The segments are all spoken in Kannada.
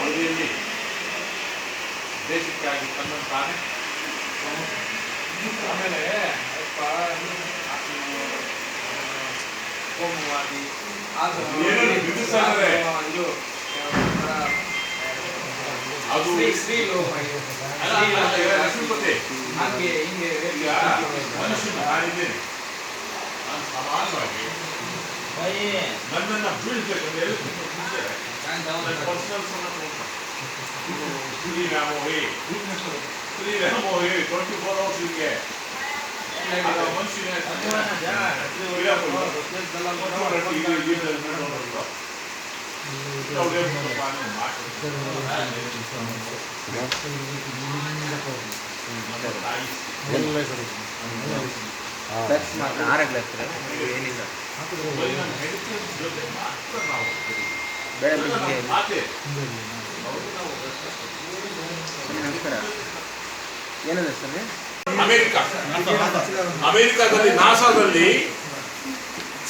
ಅವಧಿಯಲ್ಲಿ ದೇಶಕ್ಕಾಗಿ ತನ್ನ ತಾನೇ ಆಮೇಲೆ ಕೋಮುವಾದಿ ಅದು ಹಂಗೆ ಹಿಂಗೆ ಈಗ ಮನುಷ್ಯನ ನಾನಿದ್ದೇನೆ, ನಾನು ಸಮಾನವಾಗಿ ನನ್ನನ್ನು ಬೀಳ್ಬೇಕಂದ್ರೆ ಪರ್ಸನಲ್ ಶ್ರೀರಾಮೋಹಿ 24 hours ಹೀಗೆ ಮನುಷ್ಯನ ಅಮೆರಿಕಾದಲ್ಲಿ ನಾಸಾದಲ್ಲಿ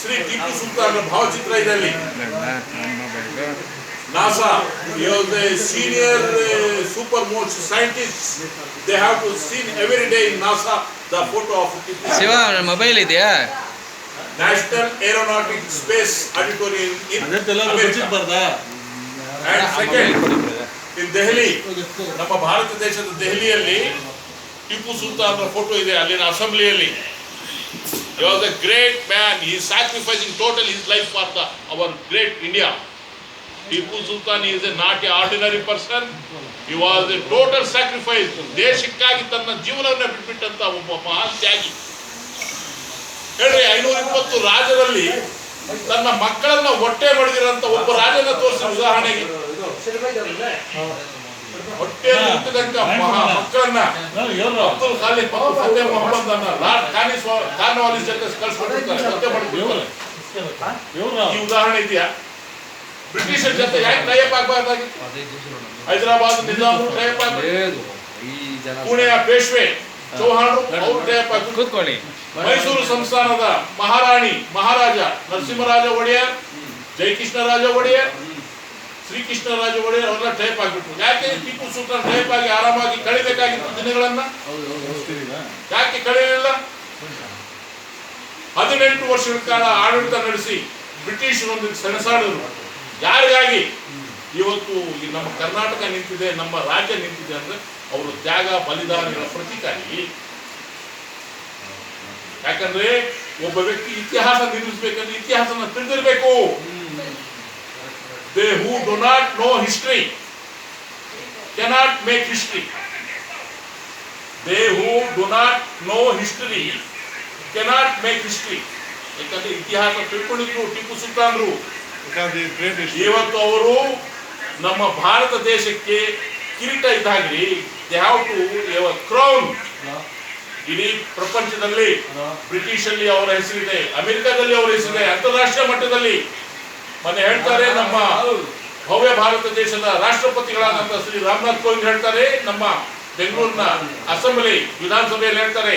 ಶ್ರೀ ಟಿಪ್ಪು ಸುಲ್ತಾನ್ ಭಾವಚಿತ್ರ ಇದೆ. NASA, the senior supermost scientists, they have to see every day in NASA the photo of Tipu. Shiva, mobile idea. National Aeronautic Space Auditorium in America. And second, in Delhi, ನಮ್ಮ ಭಾರತ ದೇಶದ ದೆಹಲಿಯಲ್ಲಿ ಟಿಪ್ಪು ಸುಲ್ತಾನ್ ಫೋಟೋ ಇದೆ ಅಲ್ಲಿನ ಅಸೆಂಬ್ಲಿಯಲ್ಲಿ. He was a great man. He is sacrificing total his life for our great India. Tipu Sultan is not an ordinary person. He was a total sacrifice. ದೇಶಕ್ಕಾಗಿ ತನ್ನ ಜೀವನವನ್ನು ಬಿಟ್ಟಂತ ಒಬ್ಬ ಮಹಾನ್ ತ್ಯಾಗಿ. ಹೇಳ್ರಿ 520 ರಾಜ್ಯದಲ್ಲಿ ತನ್ನ ಮಕ್ಕಳನ್ನ ಹೊಟ್ಟೆ ಮಾಡಿದಿರಂತ ಒಬ್ಬ ರಾಜನ ತೋರಿಸಿ ಉದಾಹರಣೆಗೆ. ಹೊಟ್ಟೆಯಲ್ಲಿ ಹುಟ್ಟಿದಂತ ಮಕ್ಕಳನ್ನ ಅಬ್ದುಲ್ ಖಾಲಿದ್ ಮತ್ತು ಫತೇಹ್ ಮೊಹಮ್ಮದ್ ಅನ್ನ ಲಾರ್ಡ್ ಕಾರ್ನ್ವಾಲಿಸ್ ಜೊತೆ ಕಳಿಸ್ಕೊಟ್ಟಿರ್ತಾರೆ, ಹೊಟ್ಟೆ ಮಾಡಿರ್ತಾರೆ. ಈ ಉದಾಹರಣೆ ಇದೆಯಾ? ಬ್ರಿಟಿಷರ ಜೊತೆ ಯಾಕೆ ಟೈಅಪ್ ಆಗಬಾರ್ದಾಗಿತ್ತು? ಹೈದರಾಬಾದ್ ನಿಜಾಮರು ಟೈಅಪ್ ಆಗಬೇಕು, ಪುಣೆಯ ಪೇಶ್ವೆ ಚೌಹಾಣರು ಅವರು ಟೈಅಪ್ ಆಗಬೇಕು, ಮೈಸೂರು ಸಂಸ್ಥಾನದ ಮಹಾರಾಣಿ ಮಹಾರಾಜ ನರಸಿಂಹರಾಜ ಒಡೆಯರ್, ಜಯಕೃಷ್ಣರಾಜ ಒಡೆಯರ್, ಶ್ರೀಕೃಷ್ಣರಾಜ ಒಡೆಯರ್ ಅವರೆಲ್ಲ ಟೈಪ್ ಆಗಿಬಿಟ್ರು. ಯಾಕೆ ಟಿಪ್ಪು ಸುಲ್ತಾನ್ ಟೈಪ್ ಆಗಿ ಆರಾಮಾಗಿ ಕಳಿಬೇಕಾಗಿತ್ತು ದಿನಗಳನ್ನ? ಯಾಕೆ ಕಳೆಯಲಿಲ್ಲ? 18 ವರ್ಷಗಳ ಕಾಲ ಆಡಳಿತ ನಡೆಸಿ ಬ್ರಿಟಿಷರೊಂದಿಗೆ ಸೆಣಸಾಡಿದ್ರು. ಯಾರಿಗಾಗಿ? ಇವತ್ತು ನಮ್ಮ ಕರ್ನಾಟಕ ನಿಂತಿದೆ, ನಮ್ಮ ರಾಜ್ಯ ನಿಂತಿದೆ ಅಂದ್ರೆ ಅವರು ತ್ಯಾಗ ಬಲಿದಾನಗಳ ಪ್ರತೀಕಾರಿ. ಯಾಕಂದ್ರೆ ಒಬ್ಬ ವ್ಯಕ್ತಿ ಇತಿಹಾಸ ನಿರ್ಮಿಸಬೇಕಂದ್ರೆ ಇತಿಹಾಸನ ತಿಳಿದಿರಬೇಕು. They who do not know history cannot make history. They who do not know history cannot make history. ಯಾಕಂದ್ರೆ ಇತಿಹಾಸ ತಿಳ್ಕೊಂಡಿದ್ರು ಟಿಪ್ಪು ಸುಲ್ತಾನ್ರು. ಇವತ್ತು ಅವರು ನಮ್ಮ ಭಾರತ ದೇಶಕ್ಕೆ ಕಿರೀಟ ಇದ್ದಾಗ್ರಿ. They have to have a crown. ಇಡೀ ಪ್ರಪಂಚದಲ್ಲಿ ಬ್ರಿಟಿಷಲ್ಲಿ ಅವರ ಹೆಸರಿದೆ, ಅಮೆರಿಕದಲ್ಲಿ ಅವರ ಹೆಸರಿದೆ, ಅಂತಾರಾಷ್ಟ್ರೀಯ ಮಟ್ಟದಲ್ಲಿ. ಮೊನ್ನೆ ಹೇಳ್ತಾರೆ ನಮ್ಮ ಭವ್ಯ ಭಾರತ ದೇಶದ ರಾಷ್ಟ್ರಪತಿಗಳಾದಂತಹ ಶ್ರೀ ರಾಮನಾಥ್ ಕೋವಿಂದ್ ಹೇಳ್ತಾರೆ, ನಮ್ಮ ಬೆಂಗಳೂರಿನ ಅಸೆಂಬ್ಲಿ ವಿಧಾನಸಭೆಯಲ್ಲಿ ಹೇಳ್ತಾರೆ,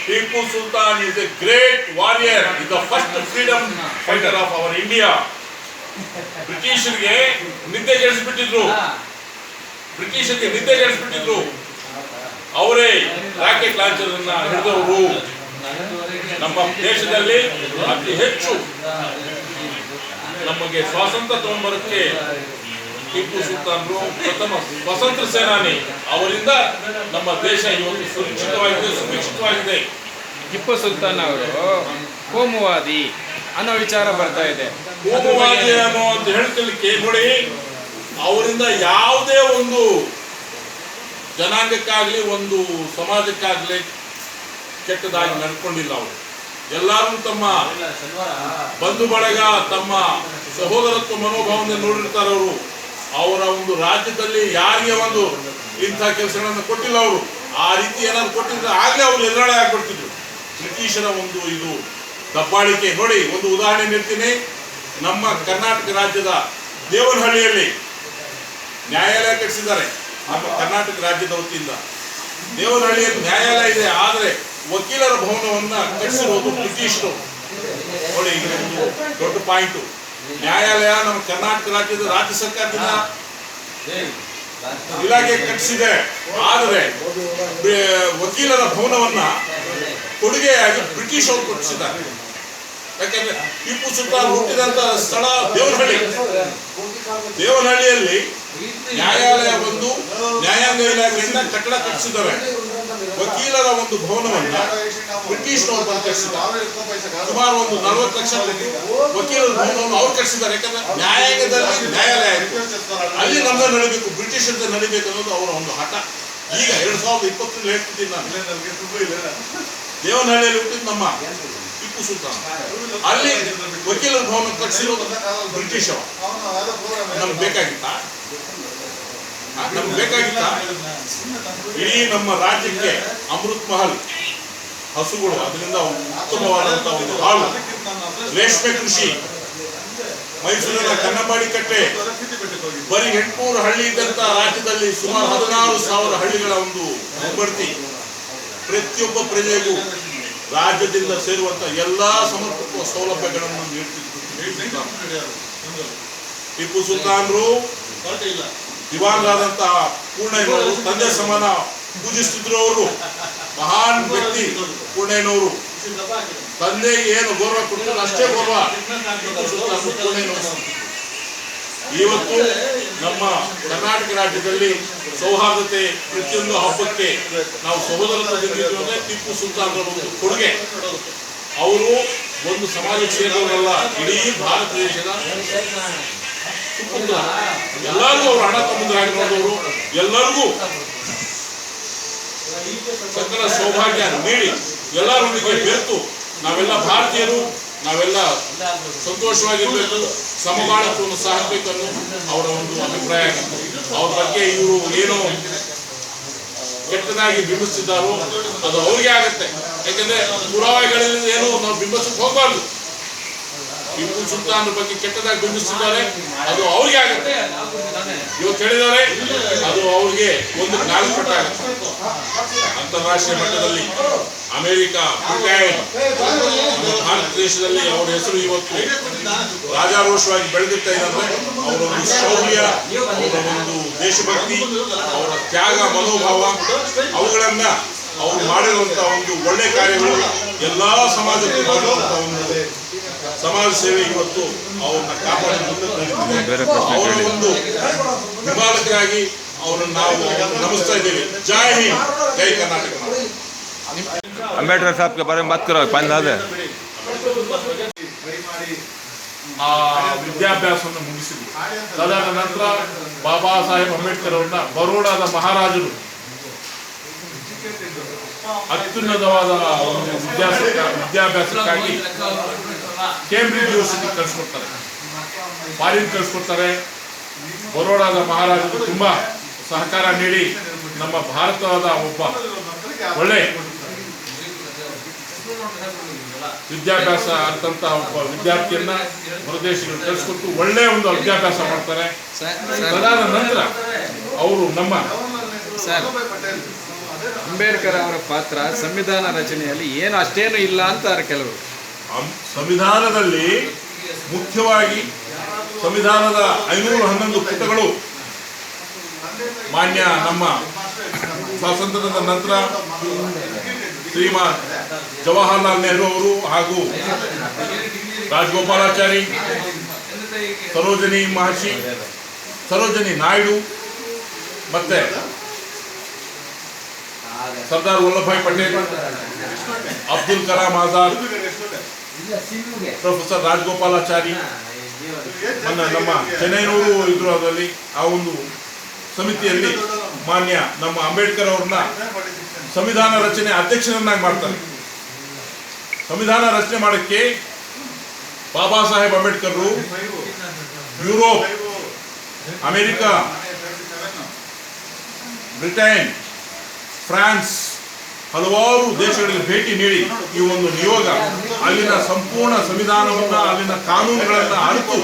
Tipu Sultan is a great warrior, is the first freedom fighter of our India. ಬ್ರಿಟಿಷರಿಗೆ ನಿದ್ದೆ ಕೆಡಿಸ್ಬಿಟ್ಟಿದ್ರು, ಅವರೇ ರಾಕೆಟ್ ಲಾಂಚರ್ ಅನ್ನ ಹಿಡಿದವರು. ನಮ್ಮ ದೇಶದಲ್ಲಿ ಅತಿ ಹೆಚ್ಚು ನಮಗೆ ಸ್ವಾತಂತ್ರ್ಯ ತಗೊಂಡ್ಬರಕ್ಕೆ ಟಿಪ್ಪು ಸುಲ್ತಾನ್ರು ಪ್ರಥಮ ಸ್ವತಂತ್ರ ಸೇನಾನಿ. ಅವರಿಂದ ನಮ್ಮ ದೇಶ ಇವತ್ತು ಸುರಕ್ಷಿತವಾಗಿದೆ. ಟಿಪ್ಪು ಸುಲ್ತಾನ್ ಅವರು ಕೋಮುವಾದಿ ಅನ್ನೋ ವಿಚಾರ ಬರ್ತಾ ಇದೆ. ಕೋಮುವಾದಿ ಅನ್ನೋ ಅಂತ ಹೇಳ್ತಿರ್ಲಿಕ್ಕೆ ನೋಡಿ, ಅವರಿಂದ ಯಾವುದೇ ಒಂದು ಜನಾಂಗಕ್ಕಾಗ್ಲಿ ಒಂದು ಸಮಾಜಕ್ಕಾಗ್ಲಿ ಕೆಟ್ಟದಾಗಿ ನಡ್ಕೊಂಡಿಲ್ಲ. ಅವರು ಎಲ್ಲರೂ ತಮ್ಮ ಬಂಧು ಬಳಗ, ತಮ್ಮ ಸಹೋದರತ್ವ ಮನೋಭಾವನೆ ನೋಡಿರ್ತಾರೆ. ಅವರ ಒಂದು ರಾಜ್ಯದಲ್ಲಿ ಯಾರಿಗೆ ಒಂದು ಇಂಥ ಕೆಲಸಗಳನ್ನು ಕೊಟ್ಟಿಲ್ಲ. ಅವರು ಆ ರೀತಿ ಏನಾದ್ರು ಕೊಟ್ಟಿದ್ರೆ ಆಗಲೇ ಅವರು ಎದುರಾಳಿ ಆಗ್ಬಿಡ್ತಿದ್ರು. ಬ್ರಿಟಿಷರ ಒಂದು ಇದು ದಬ್ಬಾಳಿಕೆ ನೋಡಿ. ಒಂದು ಉದಾಹರಣೆ ನೀಡ್ತೀನಿ. ನಮ್ಮ ಕರ್ನಾಟಕ ರಾಜ್ಯದ ದೇವನಹಳ್ಳಿಯಲ್ಲಿ ನ್ಯಾಯಾಲಯ ಕಟ್ಟಿಸಿದ್ದಾರೆ. ನಮ್ಮ ಕರ್ನಾಟಕ ರಾಜ್ಯದ ವತಿಯಿಂದ ದೇವನಹಳ್ಳಿಯಲ್ಲಿ ನ್ಯಾಯಾಲಯ ಇದೆ, ಆದರೆ ವಕೀಲರ ಭವನವನ್ನ ಕಟ್ಟಿಸಿರೋದು ಬ್ರಿಟಿಷರು. ನೋಡಿ, ಇದು ದೊಡ್ಡ ಪಾಯಿಂಟು. ನ್ಯಾಯಾಲಯ ನಮ್ಮ ಕರ್ನಾಟಕ ರಾಜ್ಯದ ರಾಜ್ಯ ಸರ್ಕಾರದಿಂದ ಇಲಾಖೆ ಕಟ್ಟಿಸಿದೆ. ಆದರೆ ವಕೀಲರ ಭವನವನ್ನ ಕೊಡುಗೆಯಾಗಿ ಬ್ರಿಟಿಷ್ ಅವರು ಕಟ್ಟಿಸಿದ್ದಾರೆ. ಯಾಕೆಂದ್ರೆ ಟಿಪ್ಪು ಸುಲ್ತಾನ್ ಹುಟ್ಟಿದಂತ ಸ್ಥಳ ದೇವನಹಳ್ಳಿಯಲ್ಲಿ ನ್ಯಾಯಾಲಯ ಬಂದು ನ್ಯಾಯಾಂಗ ಇಲಾಖೆಯಿಂದ ಕಟ್ಟಡ ಕಟ್ಟಿಸಿದ್ದಾರೆ. ವಕೀಲರ ಒಂದು ಭವನವನ್ನ ಬ್ರಿಟಿಷ್ನವರು ಬಂದು ಕಟ್ಟಿಸಿದ್ದಾರೆ. ಸುಮಾರು ಒಂದು 40 ಲಕ್ಷ ವಕೀಲರ ಭವನವನ್ನು ಅವ್ರು ಕಟ್ಟಿಸಿದ್ದಾರೆ. ಯಾಕಂದ್ರೆ ನ್ಯಾಯಾಂಗದಲ್ಲಿ ನ್ಯಾಯಾಲಯ ಅಲ್ಲಿ ನಮ್ದು ನಡಿಬೇಕು, ಬ್ರಿಟಿಷ್ ನಡಿಬೇಕು ಅನ್ನೋದು ಅವರ ಒಂದು ಹಠ. ಈಗ 2020 ಹೇಳ್ತಿದ್ದೀನಿ ನಾನು. ದೇವನಹಳ್ಳಿಯಲ್ಲಿ ಹುಟ್ಟಿದ್ದು ನಮ್ಮ ಟಿಪ್ಪು ಸುಲ್ತಾನ್. ಅಲ್ಲಿ ವಕೀಲರ ಭವನ ಕಟ್ಟಿಸಿರೋದು ಬ್ರಿಟಿಷ್ ಅವರು. ನಮ್ಗೆ ಬೇಕಾಗಿತ್ತ? ಇಡೀ ನಮ್ಮ ರಾಜ್ಯಕ್ಕೆ ಅಮೃತ್ ಮಹಲ್, ಹಸುಗಳು, ಅದರಿಂದ ಉತ್ತಮವಾದಂತಹ ಒಂದು ಹಾಲು, ರೇಷ್ಮೆ ಕೃಷಿ, ಮೈಸೂರಿನ ಕನ್ನಂಬಾಡಿ ಕಟ್ಟೆ, ಬರೀ 800 ಹಳ್ಳಿ ಇದ್ದಂತ ರಾಜ್ಯದಲ್ಲಿ ಸುಮಾರು 16,000 ಹಳ್ಳಿಗಳ ಒಂದು ಬಡ್ತಿ. ಪ್ರತಿಯೊಬ್ಬ ಪ್ರಜೆಗೂ ರಾಜ್ಯದಿಂದ ಸೇರುವಂತ ಎಲ್ಲಾ ಸಮರ್ಪಕ ಸೌಲಭ್ಯಗಳನ್ನು ನೀಡುತ್ತಿದ್ದಾರೆ. ಟಿಪ್ಪು ಸುಲ್ತಾನ್ರು ದಿವಾನರಾದಂತಹ ಪೂರ್ಣಯ್ಯನವರು ತಂದೆ ಸಮಾನ ಪೂಜಿಸುತ್ತಿದ್ರು. ಅವರು ಮಹಾನ್ ವ್ಯಕ್ತಿ ಪೂರ್ಣಯ್ಯನವರು. ತಂದೆ ಏನು ಗೌರವ ಕೊಡ್ತಾರೆ ಅಷ್ಟೇ ಗೌರವ ಟಿಪ್ಪು ಸುಲ್ತಾನ್ ಪೂರ್ಣಯ್ಯನವರು. ಇವತ್ತು ನಮ್ಮ ಕರ್ನಾಟಕ ರಾಜ್ಯದಲ್ಲಿ ಸೌಹಾರ್ದತೆ, ಪ್ರತಿಯೊಂದು ಹಬ್ಬಕ್ಕೆ ನಾವು ಸಹೋದರತ್ವದಿಂದ ಟಿಪ್ಪು ಸುಲ್ತಾನ್ ಒಂದು ಕೊಡುಗೆ. ಅವರು ಒಂದು ಸಮಾಜಕ್ಕೆ ಸೇರಿದವರಲ್ಲ, ಇಡೀ ಭಾರತ ದೇಶದ ಎಲ್ಲರಿಗೂ ಅವರು ಹಣ ತಮ್ಮಂದರಾಗಿ ನೋಡಿದವರು. ಎಲ್ಲರಿಗೂ ಸಕಲ ಸೌಭಾಗ್ಯ ನೀಡಿ ಎಲ್ಲರೊಂದಿಗೆ ಬೆರೆತು ನಾವೆಲ್ಲ ಭಾರತೀಯರು, ನಾವೆಲ್ಲ ಸಂತೋಷವಾಗಿರ್ಬೇಕು, ಸಮಬಾಳತ್ವವನ್ನು ಸಾಗಬೇಕು ಅನ್ನೋ ಅವರ ಒಂದು ಅಭಿಪ್ರಾಯ. ಅವ್ರ ಬಗ್ಗೆ ಇವರು ಏನೋ ಕೆಟ್ಟದಾಗಿ ಬಿಂಬಿಸ್ತಿದ್ದಾರೋ ಅದು ಅವ್ರಿಗೆ ಆಗತ್ತೆ. ಯಾಕಂದ್ರೆ ಪುರಾವೆಗಳಿಂದ ಏನು ನಾವು ಬಿಂಬಿಸಕ್ಕೆ ಹೋಗಬಾರ್ದು. ಟಿಪ್ಪು ಸುಲ್ತಾನ್ ಬಗ್ಗೆ ಕೆಟ್ಟದಾಗಿ ಬಿಂಬಿಸ್ತಿದ್ದಾರೆ, ಅದು ಅವ್ರಿಗೆ ಆಗುತ್ತೆ. ಇವತ್ತು ಹೇಳಿದ್ದಾರೆ, ಅದು ಅವ್ರಿಗೆ ಒಂದು ಜ್ಞಾನಪಟ್ಟಾಗುತ್ತೆ. ಅಂತಾರಾಷ್ಟ್ರೀಯ ಮಟ್ಟದಲ್ಲಿ ಅಮೆರಿಕ, ಬ್ರಿಟನ್, ಭಾರತ ದೇಶದಲ್ಲಿ ಅವರ ಹೆಸರು ಇವತ್ತು ರಾಜಾರೋಷವಾಗಿ ಬೆಳೆದಿರ್ತಾ ಇದ್ದಾರೆ. ಅವರ ಒಂದು ಶೌರ್ಯ, ಅವರ ಒಂದು ದೇಶಭಕ್ತಿ, ಅವರ ತ್ಯಾಗ ಮನೋಭಾವ, ಅವುಗಳನ್ನ ಅವರು ಮಾಡಿರುವಂತಹ ಒಂದು ಒಳ್ಳೆ ಕಾರ್ಯಗಳು, ಎಲ್ಲಾ ಸಮಾಜಕ್ಕೆ ಮಾಡಿರುವಂತಹ ಒಂದು ಸಮಾಜ ಸೇವೆ ಇವತ್ತು ಅವ್ರನ್ನ ಕಾಪಾಡಿಕೊಂಡು ಅವರ ಒಂದು ಹಿಂಬಾಲಕರಾಗಿ ಅವರನ್ನು ನಾವು ನಮಿಸ್ತಾ ಇದ್ದೇವೆ. ಜೈ ಹಿಂದ್, ಜೈ ಕರ್ನಾಟಕ. अंबेडकर साहब के बारे में बात करो, 5 दादा ಆ ವಿದ್ಯಾಭ್ಯಾಸವನ್ನು ಮುಗಿಸಿದ್ವಿ. ತದಾದ ನಂತರ ಬಾಬಾ ಸಾಹೇಬ್ ಅಂಬೇಡ್ಕರ್ ಅವರನ್ನ ಬರೋಡಾದ ಮಹಾರಾಜರು ಅತ್ಯುನ್ನತವಾದ ಒಂದು ವಿದ್ಯಾಭ್ಯಾಸಕ್ಕಾಗಿ ಕೇಂಬ್ರಿಡ್ಜ್ ಯೂನಿವರ್ಸಿಟಿ ಕಳಿಸ್ಕೊಡ್ತಾರೆ, ಫಾರಿನ್ ಕಳಿಸ್ಕೊಡ್ತಾರೆ. ಬರೋಡಾದ ಮಹಾರಾಜರು ತುಂಬಾ ಸಹಕಾರ ನೀಡಿ ನಮ್ಮ ಭಾರತದ ಒಬ್ಬ ಒಳ್ಳೆ ವಿದ್ಯಾಭ್ಯಾಸ ಅಂತಂತ ಒಬ್ಬ ವಿದ್ಯಾರ್ಥಿಯನ್ನ ಹೊರದೇಶಗಳು ಕಳಿಸ್ಕೊಟ್ಟು ಒಳ್ಳೆ ಒಂದು ವಿದ್ಯಾಭ್ಯಾಸ ಮಾಡ್ತಾರೆ. ಅದಾದ ನಂತರ ಅವರು ನಮ್ಮ ಅಂಬೇಡ್ಕರ್ ಅವರ ಪಾತ್ರ ಸಂವಿಧಾನ ರಚನೆಯಲ್ಲಿ ಏನು ಅಷ್ಟೇನು ಇಲ್ಲ ಅಂತಾರೆ ಕೆಲವರು. ಸಂವಿಧಾನದಲ್ಲಿ ಮುಖ್ಯವಾಗಿ ಸಂವಿಧಾನದ 511 ಪುಟಗಳು ಮಾನ್ಯ ನಮ್ಮ ಸ್ವಾತಂತ್ರ್ಯದ ನಂತರ ಶ್ರೀಮಾನ್ ಜವಾಹರ್ಲಾಲ್ ನೆಹರು ಅವರು ಹಾಗೂ ರಾಜಗೋಪಾಲಾಚಾರಿ, ಸರೋಜಿನಿ ನಾಯ್ಡು ಮತ್ತೆ ಸರ್ದಾರ್ ವಲ್ಲಭಭಾಯಿ ಪಟೇಲ್, ಅಬ್ದುಲ್ ಕಲಾಂ ಆಜಾದ್, ಪ್ರೊಫೆಸರ್ ರಾಜಗೋಪಾಲಾಚಾರಿ, ನಮ್ಮ ಚೆನ್ನೈನವರು ಇದ್ರು. ಅದರಲ್ಲಿ ಆ ಒಂದು ಸಮಿತಿಯಲ್ಲಿ ಮಾನ್ಯ ನಮ್ಮ ಅಂಬೇಡ್ಕರ್ ಅವ್ರನ್ನ ಸಂವಿಧಾನ ರಚನೆ ಅಧ್ಯಕ್ಷರನ್ನಾಗಿ ಮಾಡ್ತಾರೆ. ಸಂವಿಧಾನ ರಚನೆ ಮಾಡಕ್ಕೆ Baba Saheb Ambedkar Europe, America, Britain, France ಹಲವಾರು ದೇಶಗಳಿಗೆ ಭೇಟಿ ನೀಡಿ ಈ ಒಂದು ನಿಯೋಗ ಅಲ್ಲಿನ ಸಂಪೂರ್ಣ ಸಂವಿಧಾನವನ್ನ, ಅಲ್ಲಿನ ಕಾನೂನುಗಳನ್ನ ಅರಿತು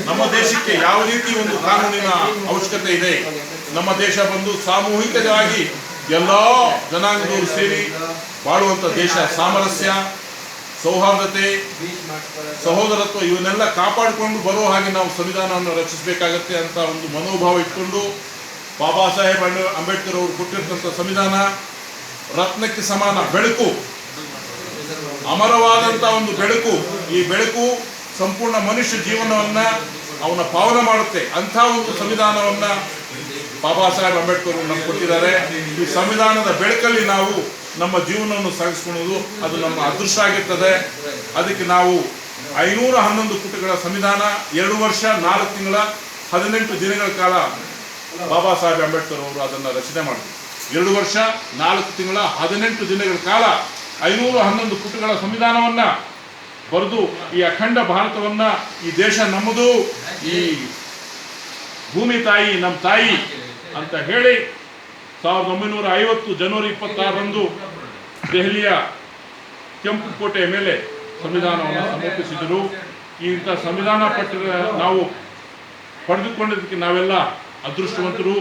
ನಮ್ಮ ದೇಶಕ್ಕೆ ಯಾವ ರೀತಿ ಒಂದು ಕಾನೂನಿನ ಅವಶ್ಯಕತೆ ಇದೆ, ನಮ್ಮ ದೇಶ ಬಂದು ಸಾಮೂಹಿಕವಾಗಿ ಎಲ್ಲ ಜನಾಂಗದವರು ಸೇರಿ ಬಾಳುವಂತ ದೇಶ, ಸಾಮರಸ್ಯ ಸೌಹಾರ್ದತೆ, ಸಹೋದರತ್ವ ಇವನ್ನೆಲ್ಲ ಕಾಪಾಡಿಕೊಂಡು ಬರೋ ಹಾಗೆ ನಾವು ಸಂವಿಧಾನವನ್ನು ರಚಿಸಬೇಕಾಗತ್ತೆ ಅಂತ ಒಂದು ಮನೋಭಾವ ಇಟ್ಕೊಂಡು ಬಾಬಾ ಸಾಹೇಬ್ ಅಂಬೇಡ್ಕರ್ ಅವರು ಕೊಟ್ಟಿರ್ತಕ್ಕಂಥ ಸಂವಿಧಾನ ರತ್ನಕ್ಕೆ ಸಮಾನ ಬೆಳಕು, ಅಮರವಾದಂಥ ಒಂದು ಬೆಳಕು. ಈ ಬೆಳಕು ಸಂಪೂರ್ಣ ಮನುಷ್ಯ ಜೀವನವನ್ನ ಅವನ ಪಾವನ ಮಾಡುತ್ತೆ. ಅಂಥ ಒಂದು ಸಂವಿಧಾನವನ್ನ ಬಾಬಾ ಸಾಹೇಬ್ ಅಂಬೇಡ್ಕರ್ ನಮ್ಗೆ ಕೊಟ್ಟಿದ್ದಾರೆ. ಈ ಸಂವಿಧಾನದ ಬೆಳಕಲ್ಲಿ ನಾವು ನಮ್ಮ ಜೀವನವನ್ನು ಸಾಗಿಸ್ಕೊಳ್ಳೋದು ಅದು ನಮ್ಮ ಅದೃಷ್ಟ ಆಗಿರ್ತದೆ. ಅದಕ್ಕೆ ನಾವು 511 ಪುಟಗಳ ಸಂವಿಧಾನ 2 ವರ್ಷ 4 ತಿಂಗಳ 18 ದಿನಗಳ ಕಾಲ ಬಾಬಾ ಸಾಹೇಬ್ ಅಂಬೇಡ್ಕರ್ ಅವರು ಅದನ್ನು ರಚನೆ ಮಾಡಿದ್ರು. 2 ವರ್ಷ 4 ತಿಂಗಳ 18 ದಿನಗಳ ಕಾಲ 511 ಪುಟಗಳ ಸಂವಿಧಾನವನ್ನ ಬರೆದು ಈ ಅಖಂಡ ಭಾರತವನ್ನ, ಈ ದೇಶ ನಮ್ಮದು, ಈ ಭೂಮಿ ತಾಯಿ ನಮ್ಮ ತಾಯಿ ಅಂತ ಹೇಳಿ 1950 ಜನವರಿ 26ರಂದು ದೆಹಲಿಯ ಕೆಂಪು ಕೋಟೆಯ ಮೇಲೆ ಸಂವಿಧಾನವನ್ನು ಸಮರ್ಪಿಸಿದರು. ಇಂಥ ಸಂವಿಧಾನ ನಾವು ಪಡೆದುಕೊಂಡಿದ್ದಕ್ಕೆ ನಾವೆಲ್ಲ ಅದೃಷ್ಟವಂತರು.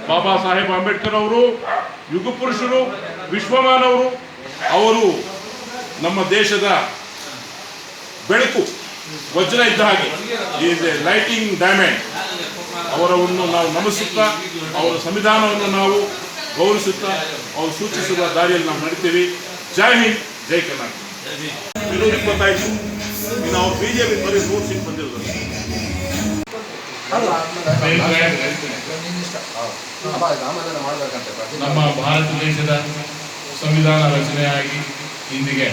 ಬಾಬಾ ಸಾಹೇಬ್ ಅಂಬೇಡ್ಕರ್ ಅವರು ಯುಗ ಪುರುಷರು, ವಿಶ್ವಮಾನವರು. ಅವರು ನಮ್ಮ ದೇಶದ ಬೆಳಕು, ವಜ್ರ ಇದ್ದ ಹಾಗೆ, ಈಸ್ ಎ ಲೈಟಿಂಗ್ ಡೈಮಂಡ್. ಅವರನ್ನು ನಾವು ನಮಿಸುತ್ತಾ, ಅವರ ಸಂವಿಧಾನವನ್ನು ನಾವು ಗೌರವಿಸುತ್ತಾ, ಅವರು ಸೂಚಿಸುವ ದಾರಿಯಲ್ಲಿ ನಾವು ನಡೀತೀವಿ. ಜೈ ಹಿಂದ್, ಜೈ ಕರ್ನಾಟಕ. 225 ಇನ್ನು ಅವ್ರು ಬಿಜೆಪಿ ಬರೀ 100 ಸೀಟ್ ಬಂದಿರೋದು. ನಮ್ಮ ಭಾರತ ದೇಶದ ಸಂವಿಧಾನ ರಚನೆಯಾಗಿ ಇಂದಿಗೆ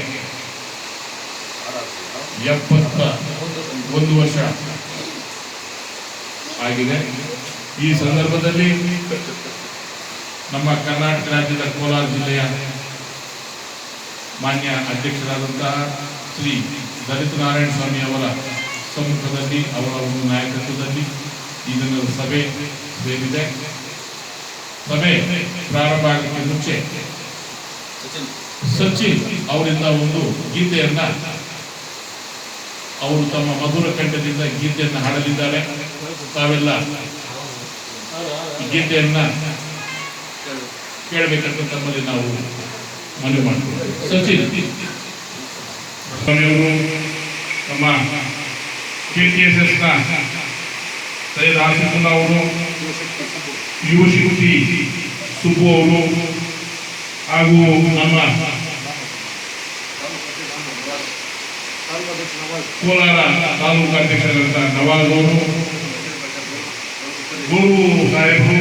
71 ವರ್ಷ ಆಗಿದೆ. ಈ ಸಂದರ್ಭದಲ್ಲಿ ನಮ್ಮ ಕರ್ನಾಟಕ ರಾಜ್ಯದ ಕೋಲಾರ ಜಿಲ್ಲೆಯ ಮಾನ್ಯ ಅಧ್ಯಕ್ಷರಾದಂತಹ ಶ್ರೀ ದಲಿತ ನಾರಾಯಣ ಸ್ವಾಮಿ ಅವರ ಸಮ್ಮುಖದಲ್ಲಿ, ಅವರ ಒಂದು ನಾಯಕತ್ವದಲ್ಲಿ ಈ ದಿನದ ಸಭೆ ಸೇರಿದೆ. ಸಭೆ ಪ್ರಾರಂಭ ಆಗಲಿಕ್ಕೆ ಮುಂಚೆ ಸಚಿನ್ ಅವರಿಂದ ಒಂದು ಗೀತೆಯನ್ನ ಅವರು ತಮ್ಮ ಮಧುರ ಕಂಠದಿಂದ ಗೀತೆಯನ್ನು ಹಾಡಲಿದ್ದಾರೆ. ತಾವೆಲ್ಲ ಈ ಗೀತೆಯನ್ನ ಕೇಳಬೇಕಂತ ತಮ್ಮಲ್ಲಿ ನಾವು ಮನವಿ ಮಾಡ್ತೀವಿ. ಸಚಿನ್ ಸ್ವಾಮಿಯವರು ನಮ್ಮ KTSSನ ಸೈಯದ್ ಆಸಿಫುಲ್ಲಾ ಅವರು, ಯುವ ಶಕ್ತಿ ಸುಬ್ಬು ಅವರು, ಹಾಗೂ ನಮ್ಮ ಕೋಲಾರ ತಾಲೂಕು ಅಧ್ಯಕ್ಷರಾದಂಥ ನವಾಜ್ ಅವರು, ಗುರು ಸಾಹೇಬರು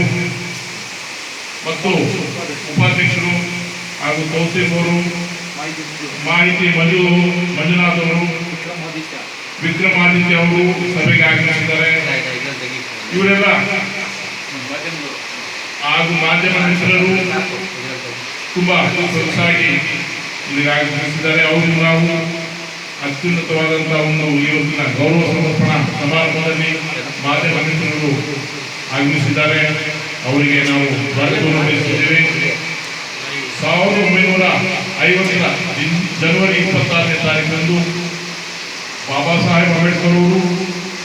ಮತ್ತು ಉಪಾಧ್ಯಕ್ಷರು ಹಾಗೂ ತೌಸೀಫ್ ಅವರು, ಮಾಹಿತಿ ಮಂಜುನಾಥ್ ಅವರು, ವಿಕ್ರಮಾದಿತ್ಯ ಅವರು ಸಭೆಗೆ ಆಗಮಿಸಿದ್ದಾರೆ. ಇವರೆಲ್ಲ ಹಾಗೂ ಮಾಧ್ಯಮ ಮಿತ್ರರು ತುಂಬಾ ಸೊಗಸಾಗಿ ಇಲ್ಲಿಗೆ ಆಗಮಿಸಿದ್ದಾರೆ. ಅವರು ನಾವು ಅತ್ಯುನ್ನತವಾದಂತಹ ಒಂದು ಇವತ್ತಿನ ಗೌರವ ಸಮರ್ಪಣಾ ಸಮಾರಂಭದಲ್ಲಿ ಮಾಧ್ಯಮ ಮಿತ್ರರು ಆಗಮಿಸಿದ್ದಾರೆ. ಅವರಿಗೆ ನಾವು ಸ್ವಾಗತವನ್ನು ಬಯಸುತ್ತೇವೆ. 1950 ಜನವರಿ 26ನೇ ತಾರೀಕಂದು ಬಾಬಾ ಸಾಹೇಬ್ ಅಂಬೇಡ್ಕರ್ ಅವರು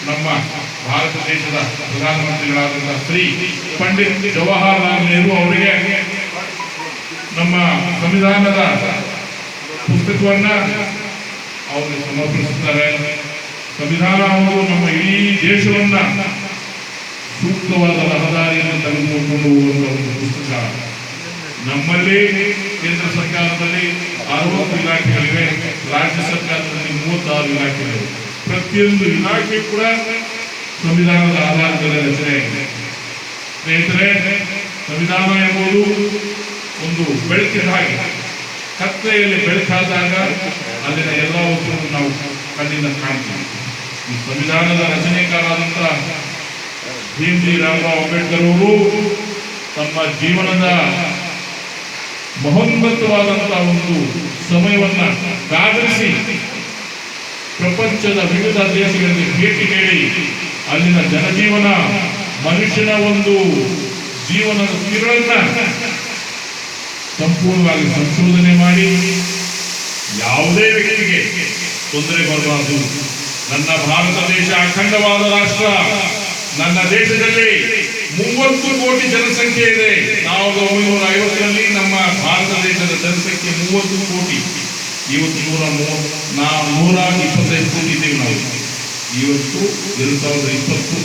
ನಮ್ಮ ಭಾರತ ದೇಶದ ಪ್ರಧಾನಮಂತ್ರಿಗಳಾದಂತಹ ಶ್ರೀ ಪಂಡಿತ್ ಜವಾಹರಲಾಲ್ ನೆಹರು ಅವರಿಗೆ ನಮ್ಮ ಸಂವಿಧಾನದ ಪುಸ್ತಕವನ್ನ ಅವರು ಸಮರ್ಪಿಸುತ್ತಾರೆ. ಸಂವಿಧಾನ ಅವರು ನಮ್ಮ ಇಡೀ ದೇಶವನ್ನ ಸೂಕ್ತವಾದ ರಹದಾರಿಯನ್ನು ತೆಗೆದುಕೊಂಡು ಹೋಗುವಂತಹ ಒಂದು ಪುಸ್ತಕ. ನಮ್ಮಲ್ಲಿ ಕೇಂದ್ರ ಸರ್ಕಾರದಲ್ಲಿ 60 ಇಲಾಖೆಗಳಿವೆ, ರಾಜ್ಯ ಸರ್ಕಾರದಲ್ಲಿ 36 ಇಲಾಖೆಗಳಿವೆ. ಪ್ರತಿಯೊಂದು ಇಲಾಖೆ ಕೂಡ ಸಂವಿಧಾನದ ಆಧಾರದಲ್ಲಿ ರಚನೆಯಾಗಿದೆ. ಸ್ನೇಹಿತರೆ, ಸಂವಿಧಾನ ಎಂಬುದು ಒಂದು ಬೆಳಕಿನ ಹಾಗೆ. ಕತ್ತಲೆಯಲ್ಲಿ ಬೆಳಕಾದಾಗ ಅಲ್ಲಿನ ಎಲ್ಲ ವಸ್ತುಗಳನ್ನು ನಾವು ಕಣ್ಣಿಂದ ಕಾಣ್ತೀವಿ. ಈ ಸಂವಿಧಾನದ ರಚನೆಕಾರರಾದಂತಹ ಭೀಮ್ಜಿ ರಾಮರಾವ್ ಅಂಬೇಡ್ಕರ್ ಅವರು ತಮ್ಮ ಜೀವನದ ಮಹೋನ್ನತವಾದಂತಹ ಒಂದು ಸಮಯವನ್ನ ಕಾದರಿಸಿ ಪ್ರಪಂಚದ ವಿವಿಧ ದೇಶಗಳಿಗೆ ಭೇಟಿ ನೀಡಿ ಅಲ್ಲಿನ ಜನಜೀವನ, ಮನುಷ್ಯನ ಒಂದು ಜೀವನದ ತಿರುಳನ್ನ ಸಂಪೂರ್ಣವಾಗಿ ಸಂಶೋಧನೆ ಮಾಡಿ ಯಾವುದೇ ವ್ಯಕ್ತಿಗೆ ತೊಂದರೆ ಬರಬಾರದು. ನನ್ನ ಭಾರತ ದೇಶ ಅಖಂಡವಾದ ರಾಷ್ಟ್ರ. ನನ್ನ ದೇಶದಲ್ಲಿ 30 ಕೋಟಿ ಜನಸಂಖ್ಯೆ ಇದೆ. 1950ರಲ್ಲಿ ನಮ್ಮ ಭಾರತ ದೇಶದ ಜನಸಂಖ್ಯೆ 30 ಕೋಟಿ. ಇವತ್ತು 125 ಕೋಟಿ ಇದ್ದೀವಿ ನಾವು. ಇವತ್ತು 2020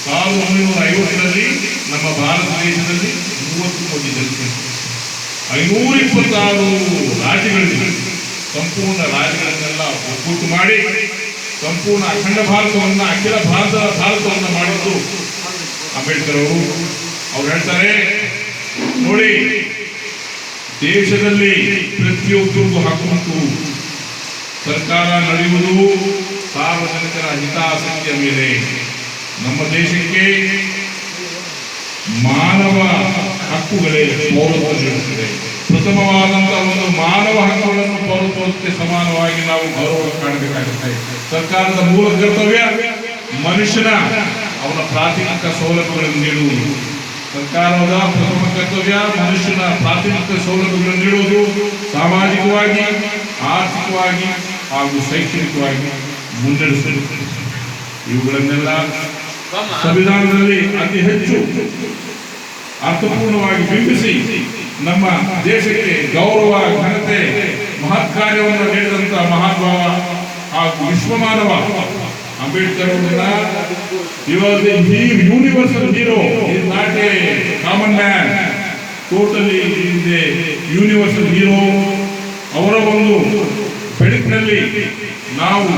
1950ರಲ್ಲಿ ನಮ್ಮ ಭಾರತ ದೇಶದಲ್ಲಿ 30 ಕೋಟಿ ಜನಸಂಖ್ಯೆ, 526 ರಾಜ್ಯಗಳಿವೆ. ಸಂಪೂರ್ಣ ರಾಜ್ಯಗಳನ್ನೆಲ್ಲ ಒಕ್ಕೂಟು ಮಾಡಿ ಸಂಪೂರ್ಣ ಅಖಂಡ ಭಾರತವನ್ನು, ಅಖಿಲ ಭಾರತವನ್ನು ಮಾಡಿದ್ದು ಅಂಬೇಡ್ಕರ್ ಅವರು. ಅವ್ರು ಹೇಳ್ತಾರೆ, ನೋಡಿ, ದೇಶದಲ್ಲಿ ಪ್ರತಿಯೊಬ್ಬರಿಗೂ ಹಕ್ಕು, ಸರ್ಕಾರ ನಡೆಯುವುದು ಸಾರ್ವಜನಿಕರ ಹಿತಾಸಕ್ತಿಯ ಮೇಲೆ. ನಮ್ಮ ದೇಶಕ್ಕೆ ಮಾನವ ಹಕ್ಕುಗಳೇ ಪೌರತ್ವ ನೀಡುತ್ತದೆ. ಪ್ರಥಮವಾದಂತಹ ಒಂದು ಮಾನವ ಹಕ್ಕುಗಳನ್ನು ಪೌರತ್ವಕ್ಕೆ ಸಮಾನವಾಗಿ ನಾವು ಗೌರವ ಕಾಣಬೇಕಾಗುತ್ತೆ. ಸರ್ಕಾರದ ಮೂಲ ಕರ್ತವ್ಯ ಮನುಷ್ಯನ ಅವನ ಪ್ರಾಥಮಿಕ ಸೌಲಭ್ಯಗಳನ್ನು ನೀಡುವುದು. ಸರ್ಕಾರದ ಪ್ರಥಮ ಕರ್ತವ್ಯ ಮನುಷ್ಯನ ಪ್ರಾಥಮಿಕ ಸೌಲಭ್ಯಗಳನ್ನು ನೀಡುವುದು, ಸಾಮಾಜಿಕವಾಗಿ, ಆರ್ಥಿಕವಾಗಿ ಹಾಗೂ ಶೈಕ್ಷಣಿಕವಾಗಿ ಮುನ್ನಡೆಸುವುದು. ಇವುಗಳನ್ನೆಲ್ಲ ಸಂವಿಧಾನದಲ್ಲಿ ಅತಿ ಹೆಚ್ಚು ಅರ್ಥಪೂರ್ಣವಾಗಿ ಬಿಂಬಿಸಿ ನಮ್ಮ ದೇಶಕ್ಕೆ ಗೌರವ, ಘನತೆ, ಮಹತ್ ಕಾರ್ಯವನ್ನು ನೀಡಿದಂತಹ ಮಹಾನುಭಾವ ಹಾಗೂ ವಿಶ್ವಮಾನವ ಅಂಬೇಡ್ಕರ್ ಅವರನ್ನ universal hero, is not A common man, totally is A universal hero. ಅವರ ಒಂದು ಬೆಳಕಿನಲ್ಲಿ ನಾವು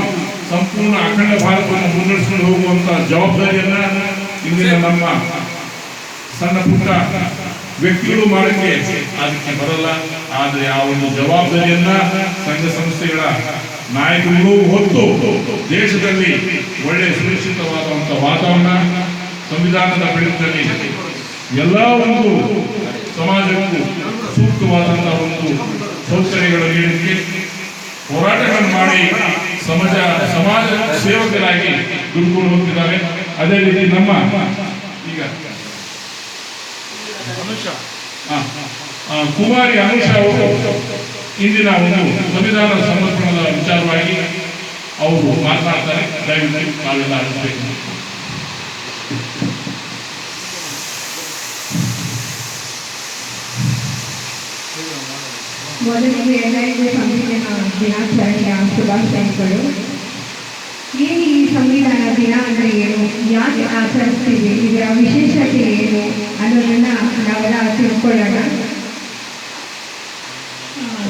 ಸಂಪೂರ್ಣ ಅಖಂಡ ಭಾರತವನ್ನು ಮುನ್ನಡೆಸಿಕೊಂಡು ಹೋಗುವಂತಹ ಜವಾಬ್ದಾರಿಯನ್ನ ಇಂದಿನ ನಮ್ಮ ಸಣ್ಣ ಪುಟ್ಟ ವ್ಯಕ್ತಿಗಳು ಮಾಡಕ್ಕೆ ಅದಕ್ಕೆ ಬರಲ್ಲ. ಆದರೆ ಆ ಒಂದು ಜವಾಬ್ದಾರಿಯನ್ನ ಸಂಘ ಸಂಸ್ಥೆಗಳ ನಾಯಕರು ಹೊತ್ತು ದೇಶದಲ್ಲಿ ಒಳ್ಳೆಯ ಸುರಕ್ಷಿತವಾದಂತಹ ವಾತಾವರಣ, ಸಂವಿಧಾನದ ಬೆಳಕಿನಲ್ಲಿ ಎಲ್ಲ ಒಂದು ಸಮಾಜಕ್ಕೂ ಸೂಕ್ತವಾದಂತಹ ಒಂದು ಸೌಕರ್ಯಗಳು ನೀಡಲಿಕ್ಕೆ ಹೋರಾಟಗಳನ್ನು ಮಾಡಿ ಸಮಾಜ ಸೇವಕರಾಗಿ ದುಡ್ಕೊಂಡು ಹೋಗ್ತಿದ್ದಾರೆ. ಅದೇ ರೀತಿ ನಮ್ಮ ಈಗ ಕುಮಾರಿ ಅನುಷಾ ಅವರು ಇಂದಿನ ಒಂದು ಸಂವಿಧಾನ ಸಮರ್ಪಣದ ವಿಚಾರವಾಗಿ ಅವರು ಮಾತನಾಡ್ತಾರೆ. ದಯವಿಟ್ಟು ನಾವೆಲ್ಲ ಆಲಿಸಬೇಕು. ಮೊದಲಿಗೆ ಎಲ್ಲರಿಗೂ ಸಂವಿಧಾನ ದಿನಾಚರಣೆಯ ಶುಭಾಶಯಗಳು. ಏನು ಈ ಸಂವಿಧಾನ ದಿನ ಅಂದರೆ ಏನು, ಯಾಕೆ ಆಚರಿಸ್ತೀವಿ, ಇದರ ವಿಶೇಷತೆ ಏನು ಅನ್ನೋದನ್ನು ನಾವೆಲ್ಲ ತಿಳ್ಕೊಳ್ಳೋಣ.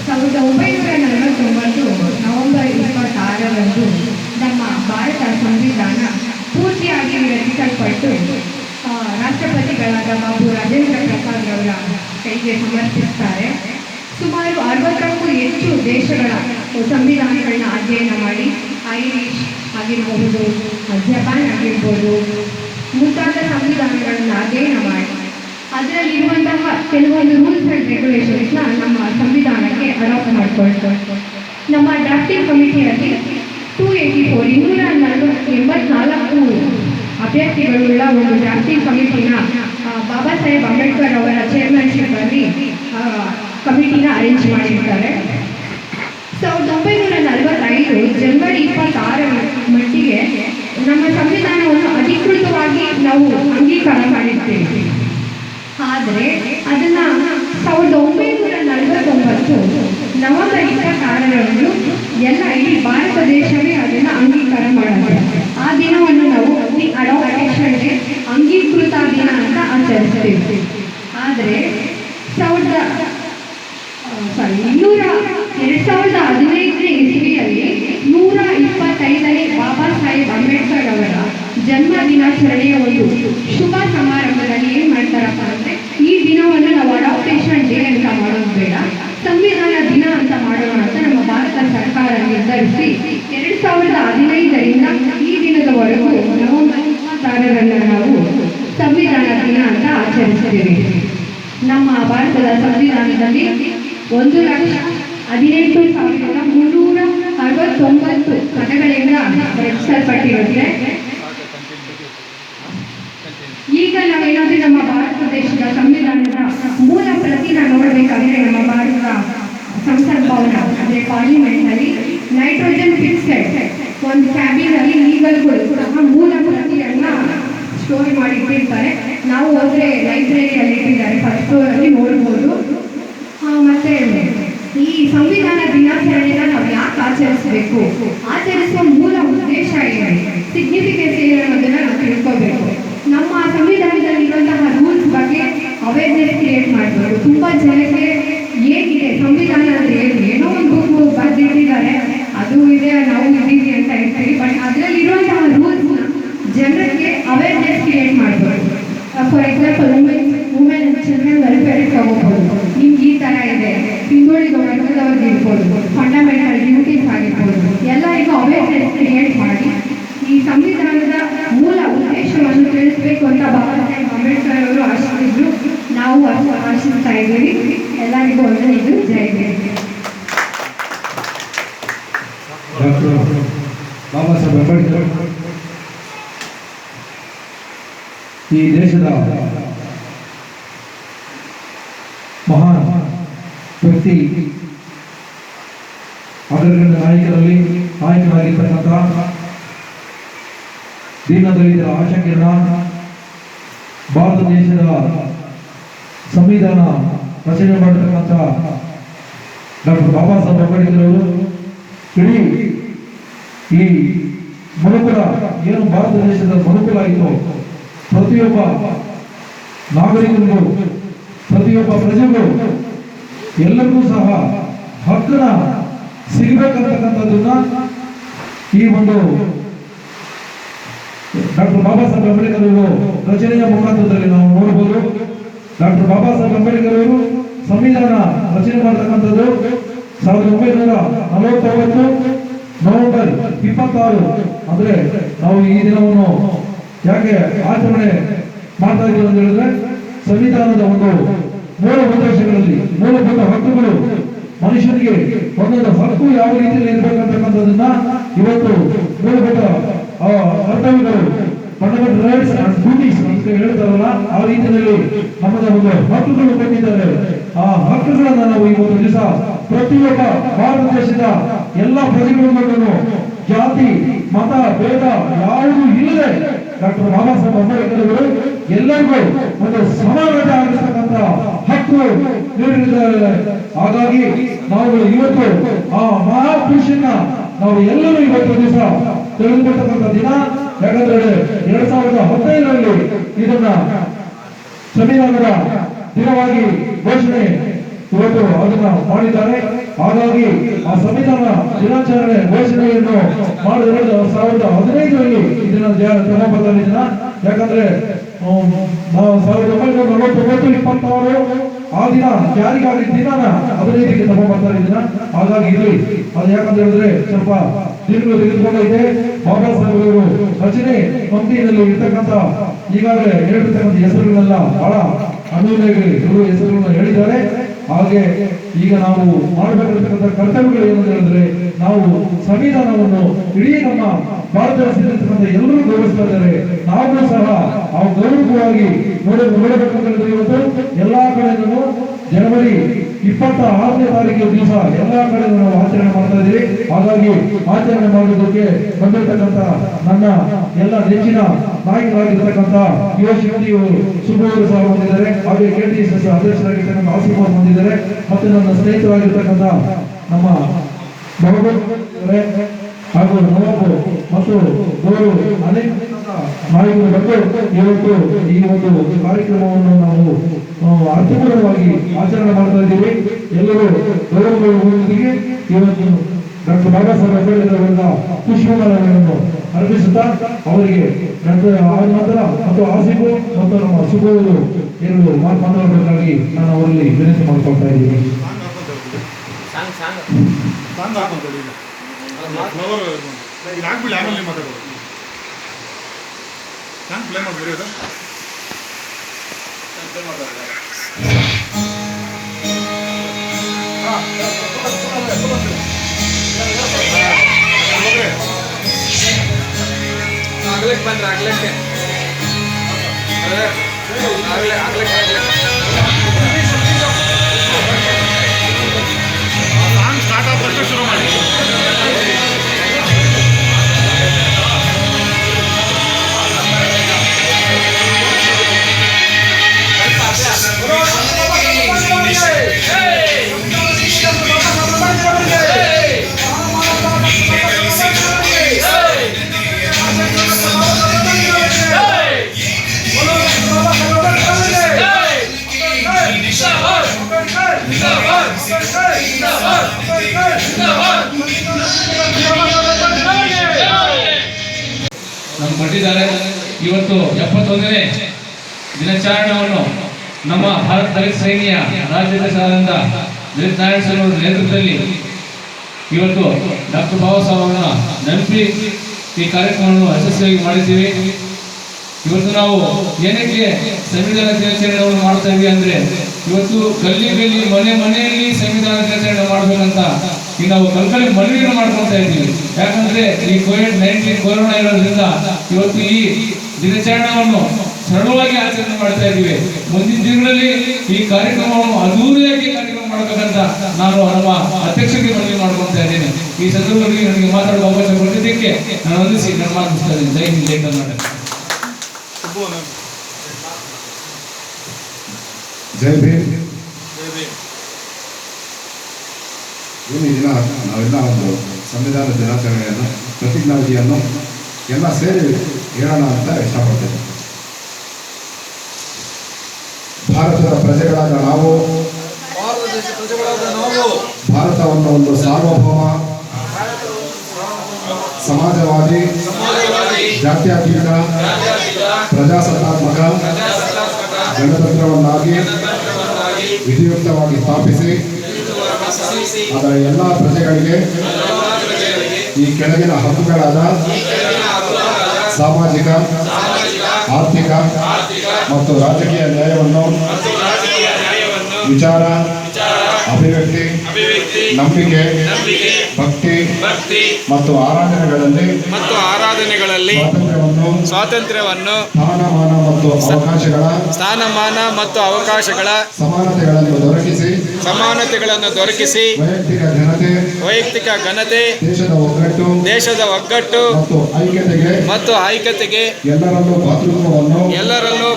1949 ನವೆಂಬರ್ 26ರಂದು ನಮ್ಮ ಭಾರತ ಸಂವಿಧಾನ ಪೂರ್ತಿಯಾಗಿ ರಚಿಸಲ್ಪಟ್ಟು ರಾಷ್ಟ್ರಪತಿಗಳಾದ ಬಾಬು ರಾಜೇಂದ್ರ ಪ್ರಸಾದ್ ಅವರ ಕೈಗೆ ಸಮರ್ಪಿಸ್ತಾರೆ. ಸುಮಾರು 60ಕ್ಕೂ ಹೆಚ್ಚು ದೇಶಗಳ ಸಂವಿಧಾನಗಳನ್ನ ಅಧ್ಯಯನ ಮಾಡಿ, ಐರಿಷ್ ಆಗಿರ್ಬೋದು, ಜಪಾನ್ ಆಗಿರ್ಬೋದು, ಮುಂತಾದ ಸಂವಿಧಾನಗಳನ್ನು ಅಧ್ಯಯನ ಮಾಡಿ ಅದರಲ್ಲಿರುವಂತಹ ಕೆಲವೊಂದು ರೂಲ್ಸ್ ಆ್ಯಂಡ್ ರೆಗ್ಯುಲೇಷನ್ಸ್ನ ನಮ್ಮ ಸಂವಿಧಾನಕ್ಕೆ ಅಡಾಪ್ಟ್ ಮಾಡಿಕೊಳ್ತಾರೆ. ನಮ್ಮ ಡ್ರಾಫ್ಟಿಂಗ್ ಕಮಿಟಿಯಲ್ಲಿ 284 ಅಭ್ಯರ್ಥಿಗಳುಳ್ಳ ಒಂದು ಡ್ರಾಫ್ಟಿಂಗ್ ಕಮಿಟಿನ ಬಾಬಾ ಸಾಹೇಬ್ ಅಂಬೇಡ್ಕರ್ ಅವರ ಚೇರ್ಮನ್ಶಿಪ್ಪಲ್ಲಿ ಕಮಿಟಿನ ಅರೇಂಜ್ ಮಾಡಿರ್ತಾರೆ. 1945 ಜನವರಿ 26 ಮಟ್ಟಿಗೆ ನಮ್ಮ ಸಂವಿಧಾನವನ್ನು ಅಧಿಕೃತವಾಗಿ ನಾವು ಅಂಗೀಕಾರ ಮಾಡಿರ್ತೇವೆ. ಆದರೆ ಅದನ್ನು 1949 ನವೆಂಬರ್ 26ರಂದು ಎಲ್ಲ ಇಡೀ ಭಾರತ ದೇಶವೇ ಅದನ್ನು ಅಂಗೀಕಾರ ಮಾಡುತ್ತೆ. ಆ ದಿನವನ್ನು ನಾವು ದಿ ಅಡಾಪ್ಟೇಷನ್ ಡೇ, ಅಂಗೀಕೃತ ದಿನ ಅಂತ ಆಚರಿಸ್ತೇವೆ. ಆದರೆ 2015ನೇ ಇಸ್ವಿಯಲ್ಲಿ 125ನೇ ಬಾಬಾ ಸಾಹೇಬ್ ಅಂಬೇಡ್ಕರ್ ಅವರ ಜನ್ಮ ದಿನಾಚರಣೆಯ ಒಂದು ಶುಭ ಸಮಾರಂಭದಲ್ಲಿ ಏನು ಮಾಡ್ತಾರಪ್ಪ ಅಂದರೆ, ಈ ದಿನವನ್ನು ನಾವು ಅಡಾಪ್ಟೇಷನ್ ಡೇ ಅಂತ ಮಾಡೋದು ಬೇಡ, ಸಂವಿಧಾನ ದಿನ ಅಂತ ಮಾಡೋಣ ಅಂತ ನಮ್ಮ ಭಾರತ ಸರ್ಕಾರ ನಿರ್ಧರಿಸಿ 2015ರಿಂದ ಈ ದಿನದವರೆಗೂ ನವೆಂಬರ್ 26ರಂದು ನಾವು ಸಂವಿಧಾನ ದಿನ ಅಂತ ಆಚರಿಸ್ತೇವೆ. ನಮ್ಮ ಭಾರತದ ಸಂವಿಧಾನದಲ್ಲಿ 1,18,369 ಪದಗಳಿಂದ ರಚಿಸಲ್ಪಟ್ಟಿರುತ್ತೆ. ಈಗ ನಾವೇನಾದ್ರೂ ನಮ್ಮ ಭಾರತ ದೇಶದ ಸಂವಿಧಾನದ ಮೂಲ ಪ್ರತಿನ ನೋಡಬೇಕಾದ್ರೆ ನಮ್ಮ ಭಾರತ ಸಂಸತ್ ಭವನ ಅಂದರೆ ಪಾರ್ಲಿಮೆಂಟ್ನಲ್ಲಿ ನೈಟ್ರೋಜನ್ ಫಿಕ್ಸೆಡ್ ಒಂದು ಕ್ಯಾಬಿನಲ್ಲಿ ಈಗಲೂ ಸಹ ಮೂಲ ಪ್ರತಿಯನ್ನ ಸ್ಟೋರ್ ಮಾಡಿ ಇಟ್ಟಿರ್ತಾರೆ. ನಾವು ಹೋದ್ರೆ ಲೈಬ್ರರಿಯಲ್ಲಿ ಇಟ್ಟಿದ್ದಾರೆ, ಫಸ್ಟ್ ಫ್ಲೋರಲ್ಲಿ ನೋಡ್ಬೋದು. ಮತ್ತೆ ಈ ಸಂವಿಧಾನ ದಿನಾಚರಣೆನ ಜನರಿಗೆ ಅವೇರ್ನೆಸ್ ಕ್ರಿಯೇಟ್ ಮಾಡಬೇಕು. For example women and children welfare ತಗೋಬಹುದು. ನಿಮ್ಗೆ ಈ ಥರ ಇದೆ, ಹಿಂದುಳಿದ ವರ್ಗದವ್ರಿಗೆ ಇರ್ಬೋದು, ಫಂಡಮೆಂಟಲ್ ಡ್ಯೂಟೀಸ್ ಆಗಿರ್ಬೋದು, ಎಲ್ಲರಿಗೂ ಅವೇರ್ನೆಸ್ ಕ್ರಿಯೇಟ್ ಮಾಡಿ ಈ ಸಂವಿಧಾನದ ಮೂಲ ಉದ್ದೇಶವನ್ನು ತಿಳಿಸಬೇಕು ಅಂತ ಬಾಬಾ ಸಾಹೇಬ್ ಅಂಬೇಡ್ಕರ್ ಅವರು ಆಶಿಸಿದ್ರು. ನಾವು ಆಶಿಸ್ತಾ ಇದ್ದೀವಿ. ಎಲ್ಲರಿಗೂ ಒಳ್ಳೆಯದು. ಜೈ ಜೈ. ಡಾಕ್ಟರ್ ಬಾಬಾ ಸಾಹೇಬ್ ಅಂಬೇಡ್ಕರ್ ಈ ದೇಶದ ಮಹಾನ್ ವ್ಯಕ್ತಿ, ಅಗ್ರಗಣ್ಯ ನಾಯಕರಾಗಿರ್ತಕ್ಕಂಥ ದೀನದಲಿತರ ಆಶಾಕಿರಣ, ಭಾರತ ದೇಶದ ಸಂವಿಧಾನ ರಚನೆ ಮಾಡಿರ್ತಕ್ಕಂಥ ಡಾಕ್ಟರ್ ಬಾಬಾ ಸಾಹೇಬ್ ಅಂಬೇಡ್ಕರ್ ಅವರು ಇಡೀ ಈ ಮನುಕುಲ ಏನು ಭಾರತ ದೇಶದ ಮನುಕುಲ ಇತ್ತು, ಪ್ರತಿಯೊಬ್ಬ ನಾಗರಿಕರಿಗೂ ಪ್ರತಿಯೊಬ್ಬ ಪ್ರಜೆಗೂ ಎಲ್ಲರಿಗೂ ಸಹ ಹಕ್ಕನ ಸಿಗಬೇಕಂತಕ್ಕಂಥದ್ದನ್ನ ಈ ಒಂದು ಡಾಕ್ಟರ್ ಬಾಬಾ ಸಾಹೇಬ್ ಅಂಬೇಡ್ಕರ್ ಅವರು ರಚನೆಯ ಮುಖಾಂತರದಲ್ಲಿ ನಾವು ನೋಡಬಹುದು. ಡಾಕ್ಟರ್ ಬಾಬಾ ಸಾಹೇಬ್ ಅಂಬೇಡ್ಕರ್ ಅವರು ಸಂವಿಧಾನ ರಚನೆ ಮಾಡತಕ್ಕಂಥದ್ದು 1949 ನವೆಂಬರ್ 26. ಅಂದ್ರೆ ನಾವು ಈ ದಿನವನ್ನು ಯಾಕೆ ಆಚರಣೆ ಮಾಡ್ತಾ ಇದ್ದೀವಿ ಅಂತ ಹೇಳಿದ್ರೆ, ಸಂವಿಧಾನದ ಒಂದು ಮೂಲ ಉದ್ದೇಶಗಳಲ್ಲಿ ಮೂಲಭೂತ ಹಕ್ಕುಗಳು, ಮನುಷ್ಯನಿಗೆ ಒಂದೊಂದು ಹಕ್ಕು ಯಾವ ರೀತಿಯಲ್ಲಿ ಇರಬೇಕಂತಕ್ಕಂಥದನ್ನ ಇವತ್ತು ಮೂಲಭೂತ ಕರ್ತವ್ಯಗಳು, ಫಂಡಮೆಂಟಲ್ ರೈಟ್ಸ್ ಅಂಡ್ ಡ್ಯೂಟೀಸ್ ಅಂತ ಹೇಳ್ತಾರಲ್ಲ, ಆ ರೀತಿಯಲ್ಲಿ ನಮಗೆ ಒಂದು ಹಕ್ಕುಗಳು ಕೊಟ್ಟಿದ್ದಾರೆ. ಆ ಹಕ್ಕುಗಳನ್ನ ನಾವು ಇವತ್ತು ದಿವಸ ಪ್ರತಿಯೊಬ್ಬ ಭಾರತ ದೇಶದ ಎಲ್ಲ ಪ್ರಜೆಗಳಿಗೂ ಜಾತಿ ಮತ ಭೇದ ಯಾವುದೂ ಇಲ್ಲದೆ ಡಾಕ್ಟರ್ ಬಾಬಾ ಸಾಹೇಬ್ ಅಂಬೇಡ್ಕರ್ ಅವರು ಎಲ್ಲರಿಗೂ ಒಂದು ಸಮಾನತೆ ಆಗಿರ್ತಕ್ಕಂಥ ಹಕ್ಕು ನೀಡಿದ್ದಾರೆ. ಹಾಗಾಗಿ ನಾವು ಇವತ್ತು ಆ ಮಹಾಪುರುಷನ ನಾವು ಎಲ್ಲರೂ ಇವತ್ತು ದಿವಸ ತಿಳಿದುಕೊಳ್ತಕ್ಕಂಥ ದಿನ. ಯಾಕಂದ್ರೆ 2015ರಲ್ಲಿ ಇದನ್ನ ಸಂವಿಧಾನದ ದಿನವಾಗಿ ಘೋಷಣೆ ಇವತ್ತು ಅದನ್ನ ಮಾಡಿದ್ದಾರೆ. ಹಾಗಾಗಿ ಆ ಸಂವಿಧಾನ ದಿನಾಚರಣೆ ಘೋಷಣೆಯನ್ನು ಮಾಡಿ 2015ರಲ್ಲಿ ಇದನ್ನ ತಗೊಂಡ್ಬರ್ತಾ ಇದನ್ನ. ಯಾಕಂದ್ರೆ ನಾವು 1949 ಆ ದಿನ ಜಾರಿಗಾಗಿ ದಿನಾನ 15ಕ್ಕೆ ತಗೊಂಡ್ಬರ್ತಾ ಇದನ್ನ. ಹಾಗಾಗಿ ಇಲ್ಲಿ ಅದು ಯಾಕಂತ ಹೇಳಿದ್ರೆ ಸ್ವಲ್ಪ ದಿನಗಳು ತೆಗೆದುಕೊಂಡೈತೆ. ಬಾಬಾ ಸಾಹೇಬ್ ಅವರು ರಚನೆ ಕಂಪ್ನಿಯಲ್ಲಿ ಇರ್ತಕ್ಕಂಥ ಈಗಾಗಲೇ ಹೇಳಿರ್ತಕ್ಕಂಥ ಹೆಸರುಗಳೆಲ್ಲ ಬಹಳ ಅನುಯಾಯಿಗಳು ಇವರು ಹೆಸರುಗಳನ್ನ ಹೇಳಿದ್ದಾರೆ. ಹಾಗೆ ಈಗ ನಾವು ಮಾಡಬೇಕಾಗಿರ್ತಕ್ಕಂಥ ಕರ್ತವ್ಯಗಳು ಏನಂತ ಹೇಳಿದ್ರೆ, ನಾವು ಸಂವಿಧಾನವನ್ನು ಇಡೀ ನಮ್ಮ ಭಾರತ ದೇಶದಲ್ಲಿರ್ತಕ್ಕಂಥ ಎಲ್ಲರೂ ಗೌರವಿಸ್ತಾ ಇದ್ದಾರೆ. ನಾವು ಸಹ ಆ ಗೌರವವಾಗಿ ನೋಡಬೇಕಂತ ಹೇಳಿದ್ರೆ ಇವತ್ತು ಎಲ್ಲಾ ಕಡೆನೂ ಜನವರಿ 26ನೇ ತಾರೀಕು ದಿವಸ ಎಲ್ಲಾ ಕಡೆ ನಾವು ಆಚರಣೆ ಮಾಡ್ತಾ ಇದ್ದೀವಿ. ಹಾಗಾಗಿ ಆಚರಣೆ ಮಾಡೋದಕ್ಕೆ ಬಂದಿರತಕ್ಕಂಥ ನನ್ನ ಎಲ್ಲ ನೆಚ್ಚಿನ ನಾಯಕರಾಗಿರ್ತಕ್ಕಂಥ ಯುವ ಶಕ್ತಿಯವರು ಸುಬ್ಬವರು ಸಹ ಬಂದಿದ್ದಾರೆ. ಹಾಗೆ KTSS ಅಧ್ಯಕ್ಷರಾಗಿರ್ತಕ್ಕಂಥ ಆಸಿಫ್ ಅವರು ಬಂದಿದ್ದಾರೆ. ಮತ್ತು ನನ್ನ ಸ್ನೇಹಿತರಾಗಿರ್ತಕ್ಕಂಥ ನಮ್ಮ ಹಾಗೂ ನವಾಬು ಮತ್ತು ಗೌರವ ಅನೇಕ ನಾಯಕರು ಬಂದು ಇವತ್ತು ಈ ಒಂದು ಕಾರ್ಯಕ್ರಮವನ್ನು ನಾವು ಅರ್ಥಪೂರ್ಣವಾಗಿ ಆಚರಣೆ ಮಾಡ್ತಾ ಇದ್ದೀವಿ. ಎಲ್ಲರೂ ಗೌರವದೊಂದಿಗೆ ಇವತ್ತು ಡಾಕ್ಟರ್ ಬಾಬಾ ಸಾಹೇಬ್ ಅಂಬೇಡ್ಕರ್ ಅವರ ಪುಷ್ಪಮಾಲೆಗಳನ್ನು ಅರ್ಪಿಸುತ್ತಾ ಅವರಿಗೆ ನಂತರ ಮತ್ತು ಆಸಿಫು ಮತ್ತು ನಮ್ಮ ಸುಬೋಧರು ಎರಡು ಮಾತನಾಡಬೇಕಾಗಿ ನಾನು ಅವರಲ್ಲಿ ವಿನಂತಿ ಮಾಡಿಕೊಳ್ತಾ ಇದ್ದೀನಿ. ಆಗ್ಲಿಕ್ಕೆ ಬಂದ್ರೆ ಆಗ್ಲಿಕ್ಕೆ ಸ್ಟಾರ್ಟ್ ಆಗೋದಕ್ಕೆ ಶುರು ಮಾಡಿ. ನಮ್ಮ ಕೊಟ್ಟಿದ್ದಾರೆ ಇವತ್ತು 71ನೇ ದಿನಾಚರಣೆಯನ್ನು ನಮ್ಮ ಭಾರತ ದಲಿತ ಸೇನೆಯ ರಾಜ್ಯಾಧ್ಯಕ್ಷರಾದಂಥ ದಲಿತ ನಾರಾಯಣ ಸ್ವಾಮಿ ಅವರ ನೇತೃತ್ವದಲ್ಲಿ ಇವತ್ತು ಡಾಕ್ಟರ್ ಬಾಬಾ ಸಾಹೇಬ್ ಅವರನ್ನ ನೆನಪಿ ಈ ಕಾರ್ಯಕ್ರಮವನ್ನು ಯಶಸ್ವಿಯಾಗಿ ಮಾಡಿದ್ದೀವಿ. ಇವತ್ತು ನಾವು ಏನಕ್ಕೆ ಸಂವಿಧಾನ ದಿನಾಚರಣೆಯನ್ನು ಮಾಡ್ತಾ ಇದ್ದೀವಿ ಅಂದ್ರೆ ಇವತ್ತು ಗಲ್ಲಿ ಮನೆಯಲ್ಲಿ ಸಂವಿಧಾನ ದಿನಾಚರಣೆ ಮಾಡ್ಬೇಕಂತ ಈಗ ನಾವು ಕಲ್ಕಳಿ ಮನವಿಯನ್ನು ಮಾಡ್ಕೊಳ್ತಾ ಇದ್ದೀವಿ. ಯಾಕಂದ್ರೆ ಈ COVID-19 ಕೊರೋನಾ ಇರೋದ್ರಿಂದ ಇವತ್ತು ಈ ದಿನಾಚರಣೆಯನ್ನು ಸರಳವಾಗಿ ಆಚರಣೆ ಮಾಡ್ತಾ ಇದ್ದೀವಿ. ಮುಂದಿನ ದಿನಗಳಲ್ಲಿ ಈ ಕಾರ್ಯಕ್ರಮವನ್ನು ಅದ್ದೂರಿಯಾಗಿ ಕಾರ್ಯಕ್ರಮ ಮಾಡಬೇಕಂತ ನಾನು ನಮ್ಮ ಅಧ್ಯಕ್ಷರಿಗೆ ಮನವಿ ಮಾಡ್ಕೊಳ್ತಾ ಇದ್ದೇನೆ. ಈ ಸಂದರ್ಭದಲ್ಲಿ ನನಗೆ ಮಾತಾಡುವ ಅವಕಾಶ ಕೊಟ್ಟಿದ್ದಕ್ಕೆ ನಾನು ವಂದಿಸಿ ನಾನು ಮಾತನಾಡ್ತಾ ಇದ್ದೇನೆ. ಜೈ ಹಿಂದ್, ಜೈ ಕರ್ನಾಟಕ. ಜೈ ಭೀಮ್. ಈ ದಿನ ನಾವೆಲ್ಲ ಒಂದು ಸಂವಿಧಾನ ದಿನಾಚರಣೆಯನ್ನು ಪ್ರತಿಜ್ಞಾವಿಧಿಯನ್ನು ಎಲ್ಲ ಸೇರಿ ಹೇಳೋಣ ಅಂತ ಇಷ್ಟಪಡ್ತೇನೆ. ಭಾರತದ ಪ್ರಜೆಗಳಾದ ನಾವು ಭಾರತವನ್ನು ಒಂದು ಸಾರ್ವಭೌಮ ಸಮಾಜವಾದಿ ಜಾತ್ಯತೀತ ಪ್ರಜಾಸತ್ತಾತ್ಮಕ ಗಣತಂತ್ರವನ್ನಾಗಿ ವಿಧಿಯುಕ್ತವಾಗಿ ಸ್ಥಾಪಿಸಿ ಅದರ ಎಲ್ಲ ಪ್ರಜೆಗಳಿಗೆ ಈ ಕೆಳಗಿನ ಹಕ್ಕುಗಳಾದ ಸಾಮಾಜಿಕ, ಆರ್ಥಿಕ ಮತ್ತು ರಾಜಕೀಯ ನ್ಯಾಯವನ್ನು ವಿಚಾರ, ಅಭಿವ್ಯಕ್ತಿ, ನಂಬಿಕೆ, ಭಕ್ತಿ ಮತ್ತು ಆರಾಧನೆಗಳಲ್ಲಿ ಸ್ವಾತಂತ್ರ್ಯವನ್ನು ಸ್ಥಾನಮಾನ ಮತ್ತು ಅವಕಾಶಗಳ ಸಮಾನತೆಗಳನ್ನು ದೊರಕಿಸಿ ವೈಯಕ್ತಿಕ ಘನತೆ, ದೇಶದ ಒಗ್ಗಟ್ಟು ಮತ್ತು ಐಕ್ಯತೆಗೆ ಎಲ್ಲರಲ್ಲೂ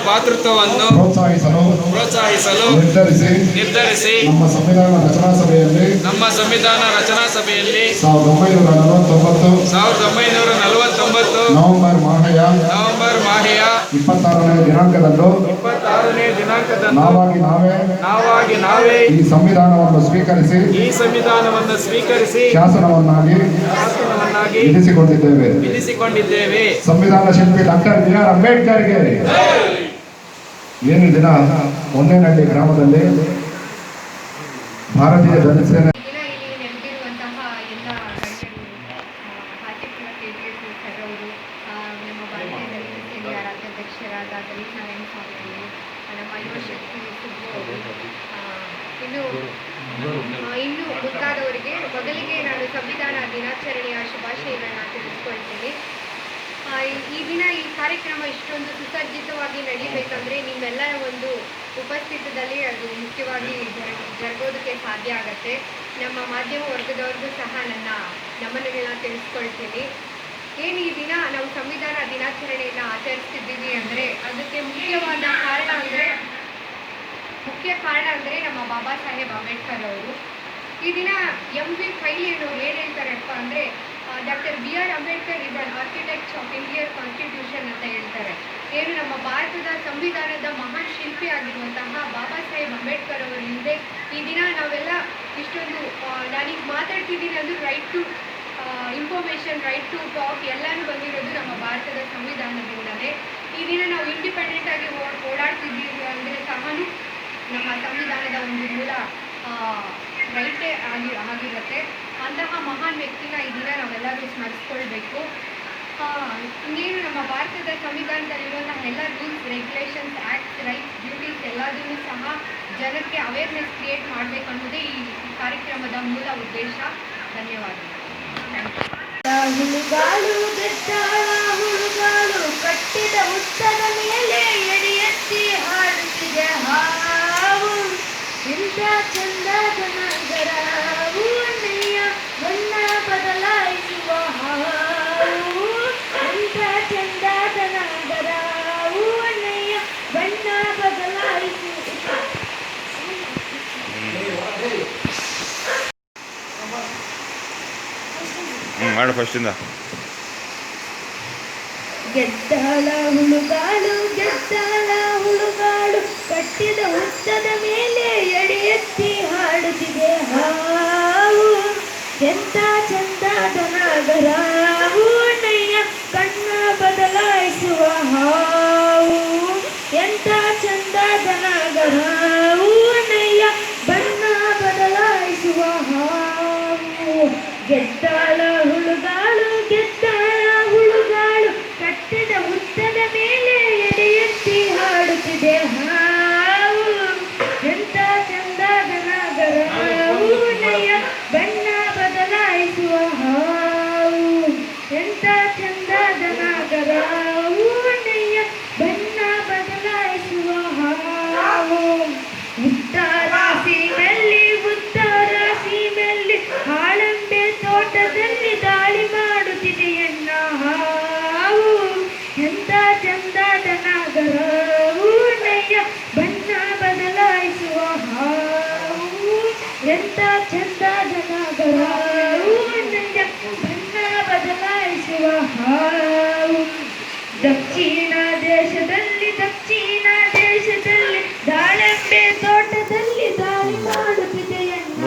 ಭಾತೃತ್ವವನ್ನು ಪ್ರೋತ್ಸಾಹಿಸಲು ನಿರ್ಧರಿಸಿ ನಮ್ಮ ಸಂವಿಧಾನ ರಚನಾ ಸಭೆಯಲ್ಲಿ 1949 ನವೆಂಬರ್ ಮಾಹೆಯ 26ನೇ ದಿನಾಂಕದಂದು ನಾವಾಗಿ ನಾವೇ ಈ ಸಂವಿಧಾನವನ್ನು ಸ್ವೀಕರಿಸಿ ಶಾಸನವನ್ನಾಗಿ ವಿಧಿಸಿಕೊಂಡಿದ್ದೇವೆ. ಸಂವಿಧಾನ ಶಿಲ್ಪಿ ಡಾಕ್ಟರ್ ಬಿ.ಆರ್. ಅಂಬೇಡ್ಕರ್ಗೆ ಏನು ದಿನ ಹೊನ್ನೇನಹಳ್ಳಿ ಗ್ರಾಮದಲ್ಲಿ ಭಾರತೀಯ ದಲಿತ ಸೇನೆ ರಾಜ್ಯಾಧ್ಯಕ್ಷರಾದ ದಲಿತ ನಾರಾಯಣ ಸ್ವಾಮಿ ಅವರು, ನಮ್ಮ ಯುವಶಕ್ತಿ ಇನ್ನು ಮುಂತಾದವರಿಗೆ ಮೊದಲಿಗೆ ನಾನು ಸಂವಿಧಾನ ದಿನಾಚರಣೆಯ ಶುಭಾಶಯಗಳನ್ನ ತಿಳಿಸ್ಕೊಳ್ತೀನಿ. ಈ ದಿನ ಈ ಕಾರ್ಯಕ್ರಮ ಇಷ್ಟೊಂದು ಸುಸಜ್ಜಿತವಾಗಿ ನಡೀಬೇಕಂದ್ರೆ ನಿಮ್ಮೆಲ್ಲರ ಒಂದು ಉಪಸ್ಥಿತದಲ್ಲಿ ಅದು ಮುಖ್ಯವಾಗಿ ಜರುಗೋದಕ್ಕೆ ಸಾಧ್ಯ ಆಗತ್ತೆ. ನಮ್ಮ ಮಾಧ್ಯಮ ವರ್ಗದವ್ರಿಗೂ ಸಹ ನನ್ನ ನಮನಗಳನ್ನ ತಿಳಿಸ್ಕೊಳ್ತೀನಿ. ಏನು ಈ ದಿನ ನಾವು ಸಂವಿಧಾನ ದಿನಾಚರಣೆಯನ್ನು ಆಚರಿಸ್ತಿದ್ದೀವಿ ಅಂದರೆ ಅದಕ್ಕೆ ಮುಖ್ಯ ಕಾರಣ ಅಂದರೆ ನಮ್ಮ ಬಾಬಾ ಸಾಹೇಬ್ ಅಂಬೇಡ್ಕರ್ ಅವರು. ಈ ದಿನ MV ಫೈಲಿಯವರು ಏನು ಹೇಳ್ತಾರಪ್ಪ ಅಂದರೆ doctor B.R. Ambedkar is an architect of Indian constitution ಅಂತ ಹೇಳ್ತಾರೆ. ಏನು ನಮ್ಮ ಭಾರತದ ಸಂವಿಧಾನದ ಮಹಾನ್ ಶಿಲ್ಪಿ ಆಗಿರುವಂತಹ ಬಾಬಾ ಸಾಹೇಬ್ ಅಂಬೇಡ್ಕರ್ ಅವರ ಹಿಂದೆ ಈ ದಿನ ನಾವೆಲ್ಲ ಇಷ್ಟೊಂದು ನಾನೀಗ ಮಾತಾಡ್ತಿದ್ದೀನಿ ಅಂದರೆ right to information, right to talk ಎಲ್ಲನೂ ಬಂದಿರೋದು ನಮ್ಮ ಭಾರತದ ಸಂವಿಧಾನದಿಂದಲೇ. ಈ ದಿನ ನಾವು ಇಂಡಿಪೆಂಡೆಂಟ್ ಆಗಿ ಓಡಾಡ್ತಿದ್ದೀವಿ ಅಂದರೆ ಸಹ ನಮ್ಮ ಸಂವಿಧಾನದ ಒಂದು ಮೂಲ ರೈಟೇ ಆಗಿರುತ್ತೆ. ಅಂತಹ ಮಹಾನ್ ವ್ಯಕ್ತಿನ ಈ ದಿನ ನಾವೆಲ್ಲರೂ ಸ್ಮರಿಸ್ಕೊಳ್ಬೇಕು. ಇನ್ನೇನು ನಮ್ಮ ಭಾರತದ ಸಂವಿಧಾನದಲ್ಲಿರುವಂತಹ ಎಲ್ಲ rules, regulations, acts, rights, duties ಎಲ್ಲದನ್ನೂ ಸಹ ಜನಕ್ಕೆ ಅವೇರ್ನೆಸ್ ಕ್ರಿಯೇಟ್ ಮಾಡಬೇಕನ್ನೋದೇ ಈ ಕಾರ್ಯಕ್ರಮದ ಮೂಲ ಉದ್ದೇಶ. ಧನ್ಯವಾದಗಳು. ಹುಳುಗಾಲು ಕಟ್ಟಿದ ಹುತ್ತದ ಮೇಲೆ ಎಡೆಯೆತ್ತಿ ಹಾಡುತ್ತಿದೆ ಹಾವು. ಇಂಥ ಚಂದದ ನಗರವು ಅಣ್ಣಯ್ಯ ಬಣ್ಣ ಬದಲಾಯಿಸುವ ಹಾವು. ಇಂಥ ಚಂದದ ನಗರವು ಅಣ್ಣಯ್ಯ ಬಣ್ಣ ಬದಲಾಯಿಸುವ. ಮಾಡು ಫಸ್ಟಿಂದ. ಗೆದ್ದಾಳ ಹುಳುಗಾಡು ಕಟ್ಟಿದ ಹುತ್ತದ ಮೇಲೆ ಎಡೆಯೆತ್ತಿ ಹಾಡುತ್ತಿದೆ ಹಾವು. ಎಂತ ಚಂದದ ನಗರವು ಅಣ್ಣಯ್ಯ ಕಣ್ಣ ಬದಲಾಯಿಸುವ ಹಾವು. ಮಾಡುತ್ತಿದೆ ಹಾವು ಎಂತ ಚಂದದ ನಗರವು ನಯ್ಯ ಬಣ್ಣ ಬದಲಾಯಿಸುವ ಹಾವು ಎಂತ ಚಂದದ ನಗರವು ನಯ್ಯ ಬಣ್ಣ ಬದಲಾಯಿಸುವ ಹಾವು ಉತ್ತರ ಸೀಮೆಯಲ್ಲಿ ಹಾಳಂಬೆ ತೋಟದಲ್ಲಿ ದಾಳಿ ಮಾಡುತ್ತಿದೆ ಎನ್ನ ಹಾವು ಎಂತ ಚಂದದ ನಗರವು ನಯ್ಯ ಬಣ್ಣ ಬದಲಾಯಿಸುವ ಹಾವು ಎಂತ ಚಂದದ ನಗರವು ನಯ್ಯ ಬಣ್ಣ ಬದಲಾಯಿಸುವ ಹಾವು ದಕ್ಷಿಣ ದೇಶದಲ್ಲಿ ದಾಳಿಂಬೆ ತೋಟದಲ್ಲಿ ದಾಳಿ ಮಾಡುತ್ತಿದೆ ಎನ್ನ